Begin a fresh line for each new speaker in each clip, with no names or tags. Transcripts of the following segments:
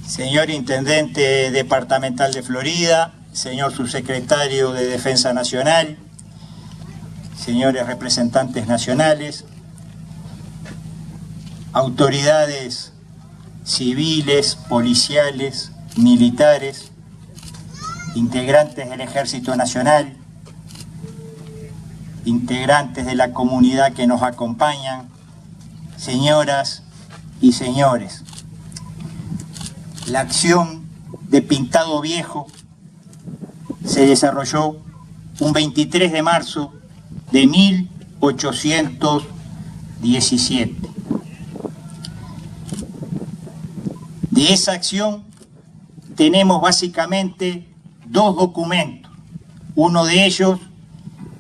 señor Intendente Departamental de Florida, señor Subsecretario de Defensa Nacional, señores representantes nacionales, autoridades civiles, policiales, militares, integrantes del Ejército Nacional, integrantes de la comunidad que nos acompañan, señoras y señores. La acción de Pintado Viejo se desarrolló un 23 de marzo de 1817. De esa acción tenemos básicamente dos documentos. Uno de ellos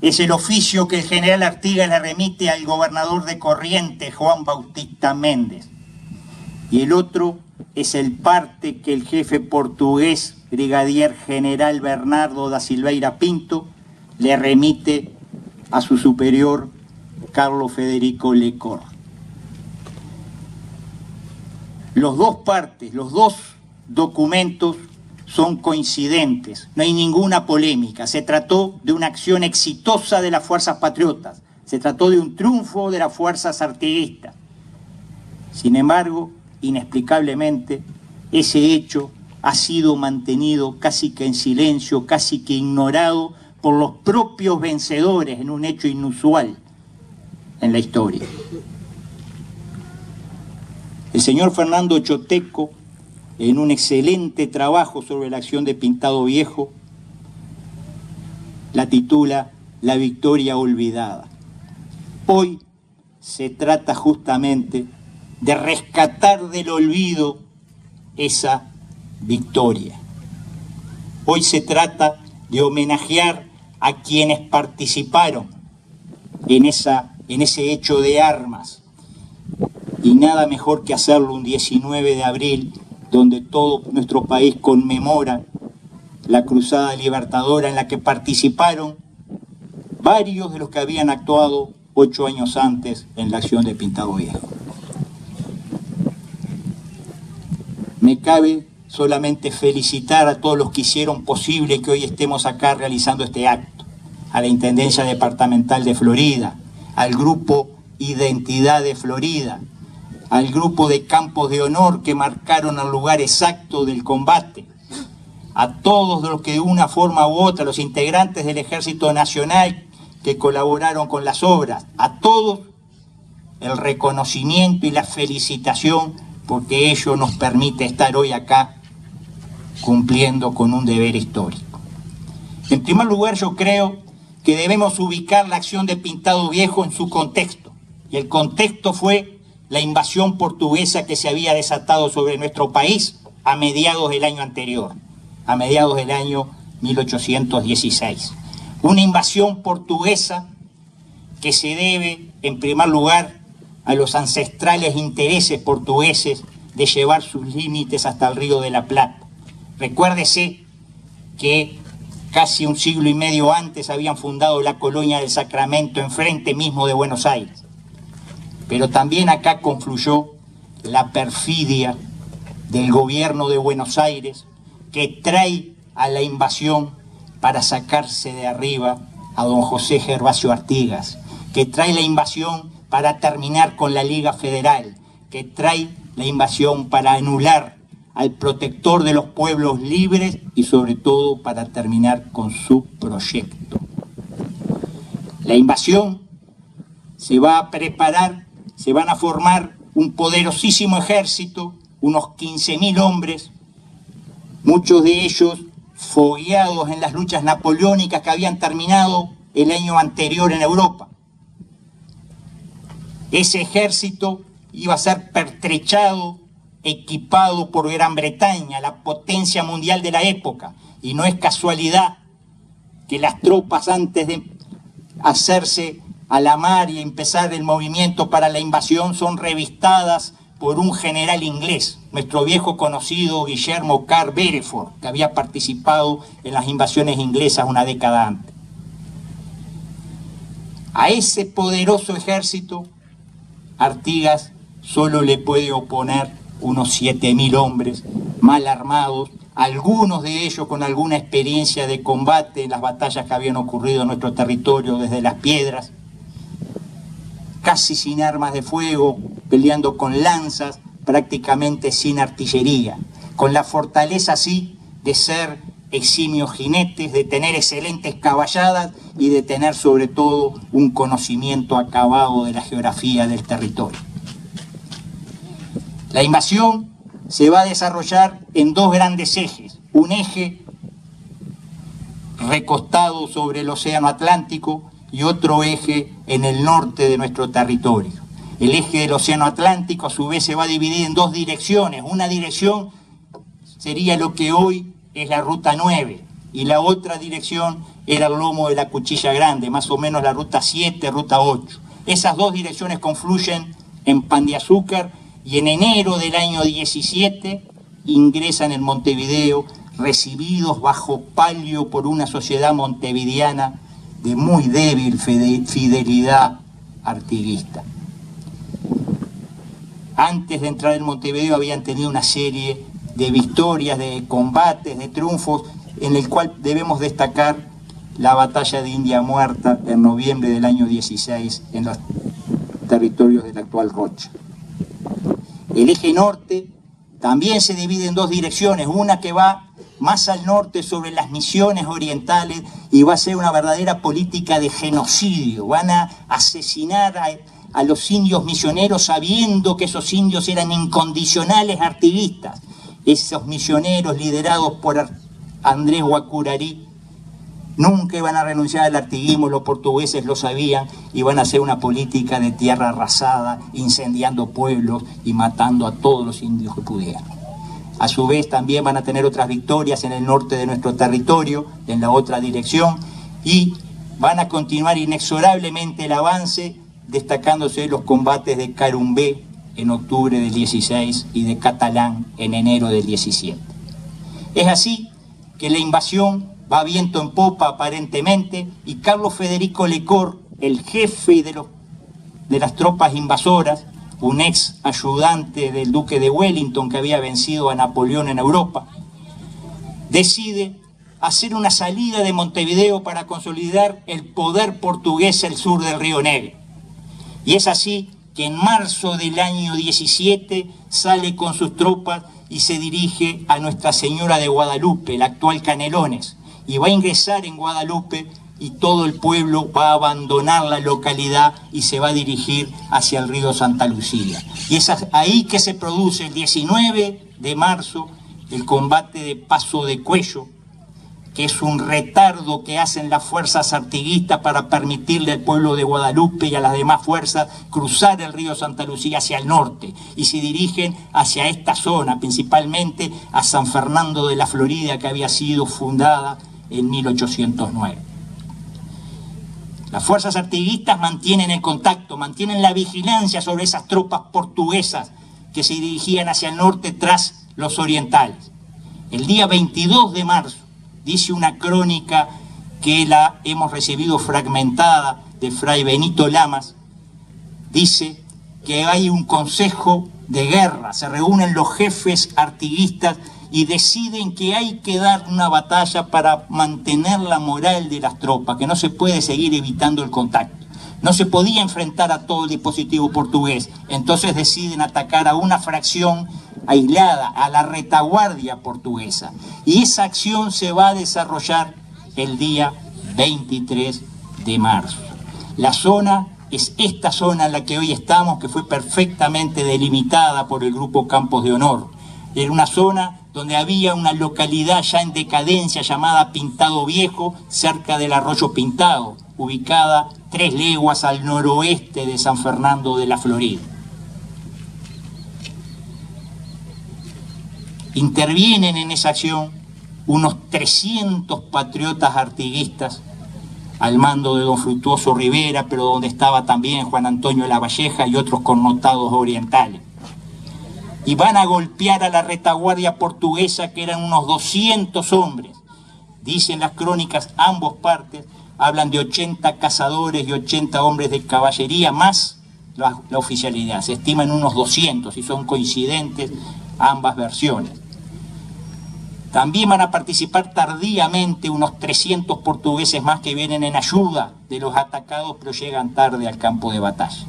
es el oficio que el general Artigas le remite al gobernador de Corrientes, Juan Bautista Méndez. Y el otro es el parte que el jefe portugués, brigadier general Bernardo da Silveira Pinto, le remite a su superior, Carlos Federico Lecor. Los dos partes, los dos documentos son coincidentes, no hay ninguna polémica. Se trató de una acción exitosa de las fuerzas patriotas, se trató de un triunfo de las fuerzas artiguistas. Sin embargo, inexplicablemente, ese hecho ha sido mantenido casi que en silencio, casi que ignorado por los propios vencedores en un hecho inusual en la historia. El señor Fernando Choteco, en un excelente trabajo sobre la acción de Pintado Viejo, la titula La victoria olvidada. Hoy se trata justamente de rescatar del olvido esa victoria. Hoy se trata de homenajear a quienes participaron en ese hecho de armas. Y nada mejor que hacerlo un 19 de abril, donde todo nuestro país conmemora la Cruzada Libertadora en la que participaron varios de los que habían actuado 8 años antes en la acción de Pintado Viejo. Me cabe solamente felicitar a todos los que hicieron posible que hoy estemos acá realizando este acto, a la Intendencia Departamental de Florida, al Grupo Identidad de Florida, al grupo de Campos de Honor que marcaron el lugar exacto del combate, a todos los que de una forma u otra, los integrantes del Ejército Nacional que colaboraron con las obras, a todos el reconocimiento y la felicitación, porque ello nos permite estar hoy acá cumpliendo con un deber histórico. En primer lugar, yo creo que debemos ubicar la acción de Pintado Viejo en su contexto, y el contexto fue la invasión portuguesa que se había desatado sobre nuestro país a mediados del año anterior, a mediados del año 1816. Una invasión portuguesa que se debe, en primer lugar, a los ancestrales intereses portugueses de llevar sus límites hasta el Río de la Plata. Recuérdese que casi un siglo y medio antes habían fundado la colonia del Sacramento enfrente mismo de Buenos Aires. Pero también acá confluyó la perfidia del gobierno de Buenos Aires, que trae a la invasión para sacarse de arriba a don José Gervasio Artigas, que trae la invasión para terminar con la Liga Federal, que trae la invasión para anular al protector de los pueblos libres y sobre todo para terminar con su proyecto. La invasión se va a preparar, se van a formar un poderosísimo ejército, unos 15.000 hombres, muchos de ellos fogueados en las luchas napoleónicas que habían terminado el año anterior en Europa. Ese ejército iba a ser pertrechado, equipado por Gran Bretaña, la potencia mundial de la época, y no es casualidad que las tropas, antes de hacerse a la mar y empezar el movimiento para la invasión, son revistadas por un general inglés, nuestro viejo conocido Guillermo Carr Beresford, que había participado en las invasiones inglesas una década antes. A ese poderoso ejército, Artigas solo le puede oponer unos 7.000 hombres, mal armados, algunos de ellos con alguna experiencia de combate en las batallas que habían ocurrido en nuestro territorio desde las piedras, casi sin armas de fuego, peleando con lanzas, prácticamente sin artillería, con la fortaleza sí de ser eximios jinetes, de tener excelentes caballadas y de tener sobre todo un conocimiento acabado de la geografía del territorio. La invasión se va a desarrollar en dos grandes ejes, un eje recostado sobre el Océano Atlántico y otro eje en el norte de nuestro territorio. El eje del Océano Atlántico a su vez se va a dividir en dos direcciones. Una dirección sería lo que hoy es la Ruta 9 y la otra dirección era el lomo de la Cuchilla Grande, más o menos la Ruta 7, Ruta 8. Esas dos direcciones confluyen en Pan de Azúcar y en enero del año 17 ingresan en Montevideo, recibidos bajo palio por una sociedad montevideana de muy débil fidelidad artiguista. Antes de entrar en Montevideo habían tenido una serie de victorias, de combates, de triunfos, en el cual debemos destacar la batalla de India Muerta en noviembre del año 16 en los territorios de la actual Rocha. El eje norte también se divide en dos direcciones, una que va más al norte sobre las Misiones orientales y va a ser una verdadera política de genocidio. Van a asesinar a los indios misioneros sabiendo que esos indios eran incondicionales artiguistas. Esos misioneros liderados por Andrés Guacurarí nunca iban a renunciar al artiguismo, los portugueses lo sabían, y van a hacer una política de tierra arrasada, incendiando pueblos y matando a todos los indios que pudieran. A su vez también van a tener otras victorias en el norte de nuestro territorio, en la otra dirección, y van a continuar inexorablemente el avance, destacándose los combates de Carumbé en octubre del 16 y de Catalán en enero del 17. Es así que la invasión va viento en popa aparentemente y Carlos Federico Lecor, el jefe de las tropas invasoras, un ex ayudante del duque de Wellington que había vencido a Napoleón en Europa, decide hacer una salida de Montevideo para consolidar el poder portugués al sur del Río Negro. Y es así que en marzo del año 17 sale con sus tropas y se dirige a Nuestra Señora de Guadalupe, la actual Canelones, y va a ingresar en Guadalupe y todo el pueblo va a abandonar la localidad y se va a dirigir hacia el río Santa Lucía. Y es ahí que se produce el 19 de marzo el combate de Paso de Cuello, que es un retardo que hacen las fuerzas artiguistas para permitirle al pueblo de Guadalupe y a las demás fuerzas cruzar el río Santa Lucía hacia el norte y se dirigen hacia esta zona, principalmente a San Fernando de la Florida, que había sido fundada en 1809. Las fuerzas artiguistas mantienen el contacto, mantienen la vigilancia sobre esas tropas portuguesas que se dirigían hacia el norte tras los orientales. El día 22 de marzo, dice una crónica que la hemos recibido fragmentada de Fray Benito Lamas, dice que hay un consejo de guerra, se reúnen los jefes artiguistas y deciden que hay que dar una batalla para mantener la moral de las tropas, que no se puede seguir evitando el contacto. No se podía enfrentar a todo el dispositivo portugués, entonces deciden atacar a una fracción aislada, a la retaguardia portuguesa. Y esa acción se va a desarrollar el día 23 de marzo. La zona es esta zona en la que hoy estamos, que fue perfectamente delimitada por el Grupo Campos de Honor. Era una zona donde había una localidad ya en decadencia llamada Pintado Viejo, cerca del Arroyo Pintado, ubicada 3 leguas al noroeste de San Fernando de la Florida. Intervienen en esa acción unos 300 patriotas artiguistas al mando de don Fructuoso Rivera, pero donde estaba también Juan Antonio Lavalleja y otros connotados orientales. Y van a golpear a la retaguardia portuguesa, que eran unos 200 hombres. Dicen las crónicas, ambos partes, hablan de 80 cazadores y 80 hombres de caballería, más la oficialidad. Se estiman unos 200 y son coincidentes ambas versiones. También van a participar tardíamente unos 300 portugueses más que vienen en ayuda de los atacados, pero llegan tarde al campo de batalla.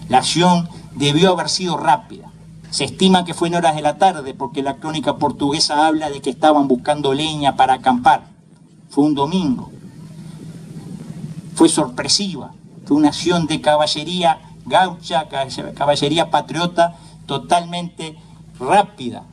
La acción debió haber sido rápida. Se estima que fue en horas de la tarde, porque la crónica portuguesa habla de que estaban buscando leña para acampar. Fue un domingo. Fue sorpresiva. Fue una acción de caballería gaucha, caballería patriota, totalmente rápida.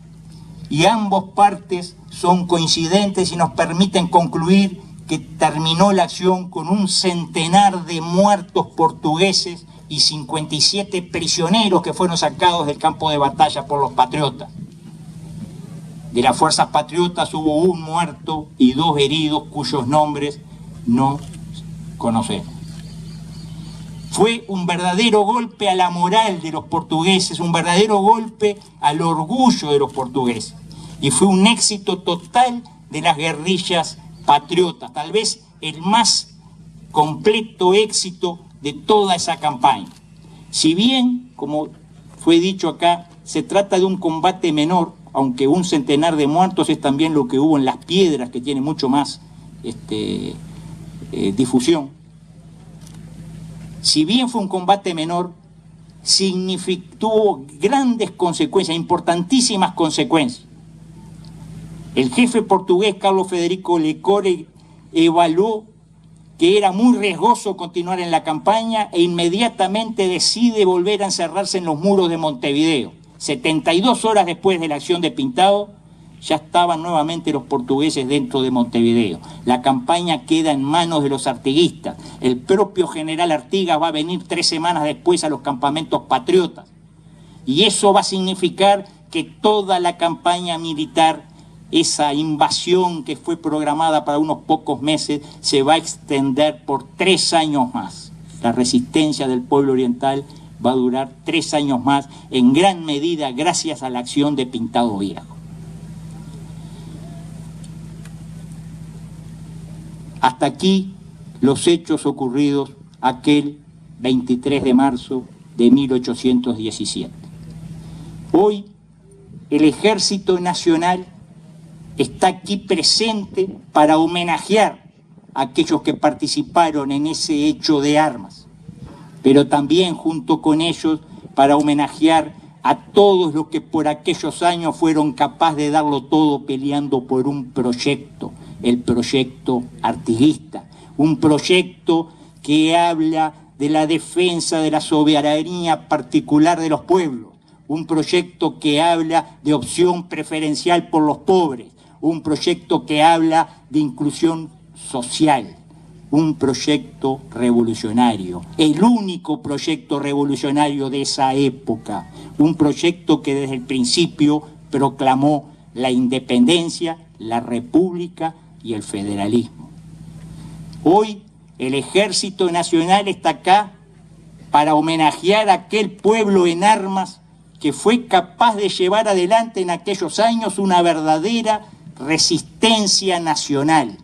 Y ambas partes son coincidentes y nos permiten concluir que terminó la acción con un centenar de muertos portugueses y 57 prisioneros que fueron sacados del campo de batalla por los patriotas. De las fuerzas patriotas hubo un muerto y 2 heridos cuyos nombres no conocemos. Fue un verdadero golpe a la moral de los portugueses, un verdadero golpe al orgullo de los portugueses. Y fue un éxito total de las guerrillas patriotas, tal vez el más completo éxito de toda esa campaña. Si bien, como fue dicho acá, se trata de un combate menor, aunque un centenar de muertos es también lo que hubo en Las Piedras, que tiene mucho más difusión. Si bien fue un combate menor, tuvo grandes consecuencias, importantísimas consecuencias. El jefe portugués Carlos Frederico Lecor evaluó que era muy riesgoso continuar en la campaña e inmediatamente decide volver a encerrarse en los muros de Montevideo. 72 horas después de la acción de Pintado, ya estaban nuevamente los portugueses dentro de Montevideo. La campaña queda en manos de los artiguistas. El propio general Artigas va a venir 3 semanas después a los campamentos patriotas. Y eso va a significar que toda la campaña militar, esa invasión que fue programada para unos pocos meses, se va a extender por 3 años más. La resistencia del pueblo oriental va a durar 3 años más, en gran medida gracias a la acción de Pintado Viejo. Hasta aquí los hechos ocurridos aquel 23 de marzo de 1817. Hoy el Ejército Nacional está aquí presente para homenajear a aquellos que participaron en ese hecho de armas, pero también junto con ellos para homenajear a todos los que por aquellos años fueron capaces de darlo todo peleando por un proyecto, el proyecto artiguista, un proyecto que habla de la defensa de la soberanía particular de los pueblos, un proyecto que habla de opción preferencial por los pobres, un proyecto que habla de inclusión social, un proyecto revolucionario, el único proyecto revolucionario de esa época, un proyecto que desde el principio proclamó la independencia, la república y el federalismo. Hoy el Ejército Nacional está acá para homenajear a aquel pueblo en armas que fue capaz de llevar adelante en aquellos años una verdadera resistencia nacional.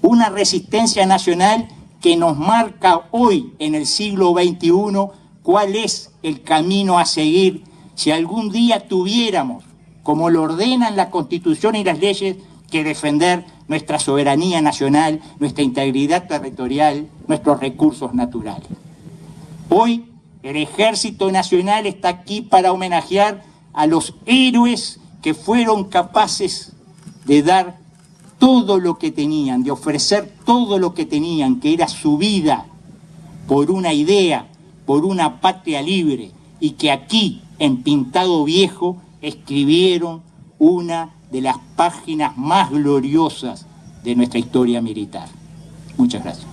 Una resistencia nacional que nos marca hoy, en el siglo XXI, cuál es el camino a seguir si algún día tuviéramos, como lo ordenan la Constitución y las leyes, que defender nuestra soberanía nacional, nuestra integridad territorial, nuestros recursos naturales. Hoy el Ejército Nacional está aquí para homenajear a los héroes que fueron capaces de dar todo lo que tenían, de ofrecer todo lo que tenían, que era su vida, por una idea, por una patria libre, y que aquí, en Pintado Viejo, escribieron una de las páginas más gloriosas de nuestra historia militar. Muchas gracias.